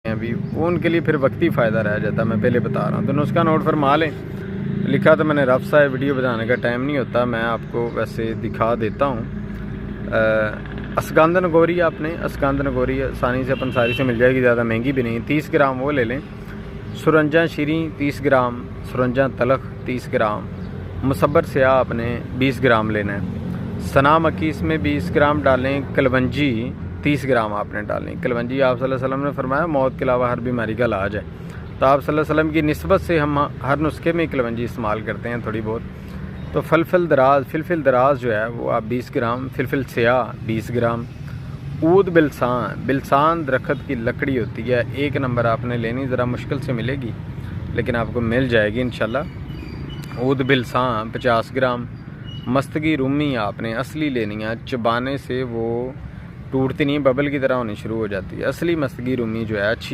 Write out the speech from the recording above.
अभी वो उनके लिए फिर वक्ती फ़ायदा रह जाता है, मैं पहले बता रहा हूँ। तो नुस्खा नोट फरमा लें। लिखा तो मैंने रफ सा है, वीडियो बनाने का टाइम नहीं होता, मैं आपको वैसे दिखा देता हूँ। असगंध नगोरी, आपने असगंध नगोरी आसानी से अपन सारी से मिल जाएगी, ज़्यादा महंगी भी नहीं, 30 ग्राम वो ले लें। सुरंजा शीरी 30 ग्राम, सुरंजा तलख 30 ग्राम, मुसब्बर स्याह आपने 20 ग्राम लेना है। सना मक्की इसमें 20 ग्राम डालें। कलवंजी 30 ग्राम आपने डालें। कलवंजी आप सल्लल्लाहु अलैहि वसल्लम ने फरमाया मौत के अलावा हर बीमारी का इलाज है, तो आप सल्लल्लाहु अलैहि वसल्लम की निस्बत से हम हर नुस्खे में कलवंजी इस्तेमाल करते हैं थोड़ी बहुत। तो फिलफिल दराज जो है वो आप 20 ग्राम, फिलफिल स्याह 20 ग्राम। ऊद बिलसान दरख्त की लकड़ी होती है, 1 नंबर आपने लेनी, ज़रा मुश्किल से मिलेगी लेकिन आपको मिल जाएगी इंशाल्लाह। ऊद बिलसान 50 ग्राम। मस्तगी रूमी आपने असली लेनी है, चबाने से वो टूटती नहीं, बबल की तरह होनी शुरू हो जाती है। असली मस्तगी रूमी जो है अच्छी